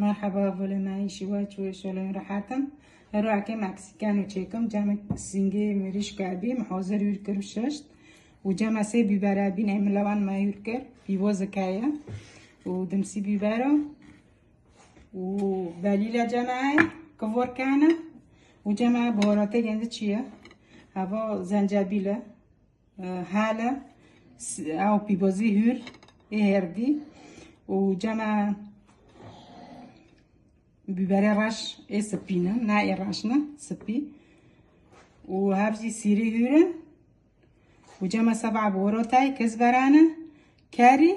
مرحبا ولی معیشی و چوی شلون راحتم روح که مکسیکانو چیکم جمع سینگی میریش کردیم حاضر یور کرششت و جمع سه بیبره بین املوان ما یور کر بیواز کایا و دمسی بیبره و بلیلا جمعی کور کانه و جمع بهاراته گنده چیه هوا زنجبیله حاله او بیبازی هور هردی و جمع بیبره رش سپینه نه رش نه سپی و هفزی سیری هوره و جمع 7 بوراتای کزبرانه کاری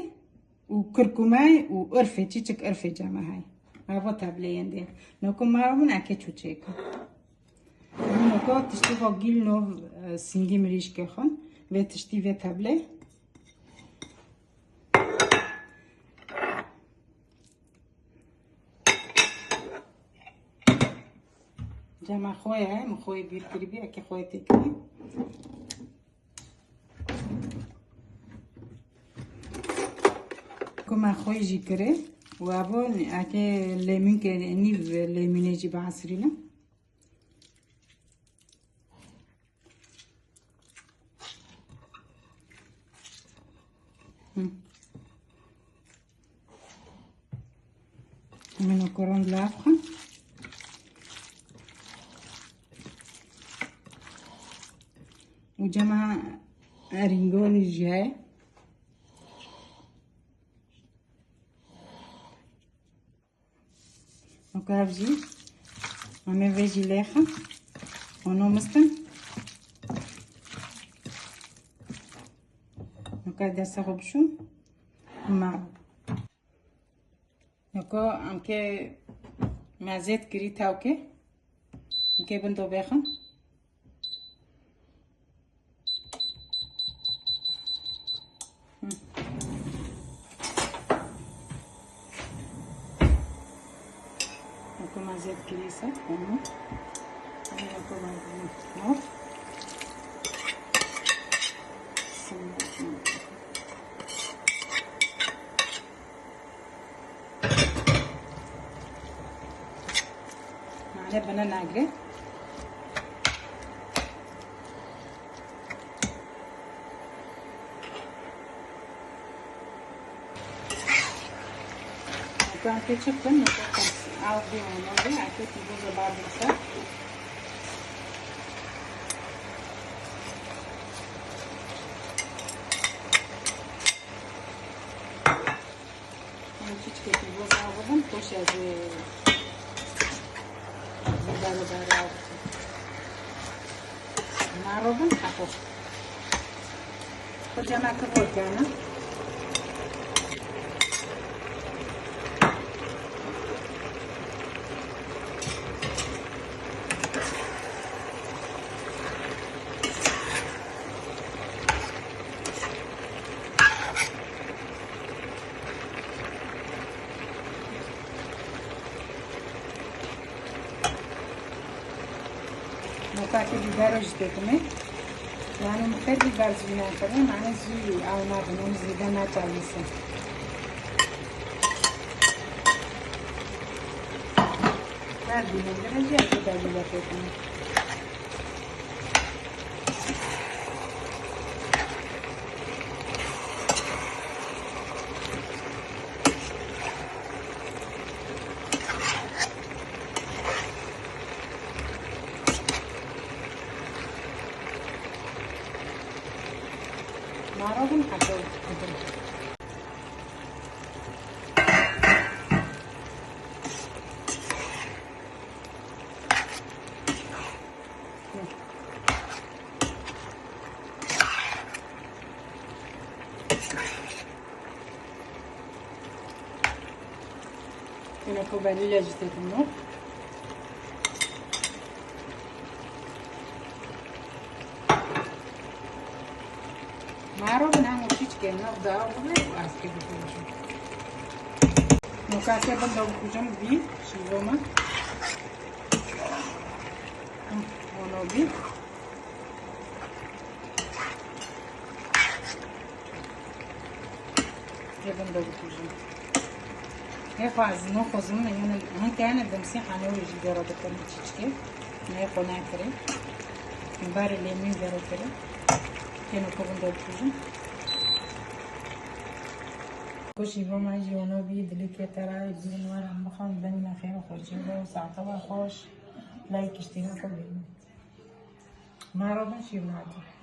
و کرکومای و ارفه چیچک ارفه جمع های هوا تبلیه نکن مارمون اکه چوچیکم نکو تشتی با گیل نو سینگی مریش که خون و تشتی و تبلیه جمع خواه مخواه بیر کریبی اکی خواه تکنی کما خواه جی کره و ابا اکی لیمون که نیو لیمونه جی بعصرینه منو کرون لافخن و جمع رینگون جای وكافجي انا فيجي لاخا ونو مستن وكادا سغبشو مع نكو امكي مع زيت كريتا اوكي امكي بندو باخن مع زيت كريسة هنا معنا بنانا عجري وكان كيتشب كنا عاودي ونوضي عكيت الجوز بعد الشهر ونشيش كيت الجوز عاودهم توشي زي دارو عاودهم نعرضهم حقوش وجمع كفور كانا مكاتب الدرج تكمل يعني مكاتب الدرج بنا كمان معناه زي أو ما بنقول زي ده ما تعيسه ما بينا درجة كده بلا تكمل معرضهم حتى هنا كوبانيلا جديد النور معروف نعمل كيتشكي ناخذ عرضه واسكي بكوجو نوكاسي بندو بكوجو بي شيزوما ونوبي بندو بكوجو يخو عزمو خوزم يعني هكا دمسي حانو يجي جرو بكم تشكي نيخو ناكري مبار اللي مين جرو كده كانوا كوبن دبوجن كوشي بما يجي ونو بيد اللي كترى يدين ورا مخان بنا خير خوشي بو ساعة خوش لايك اشتراك ما ربنا شي بناتي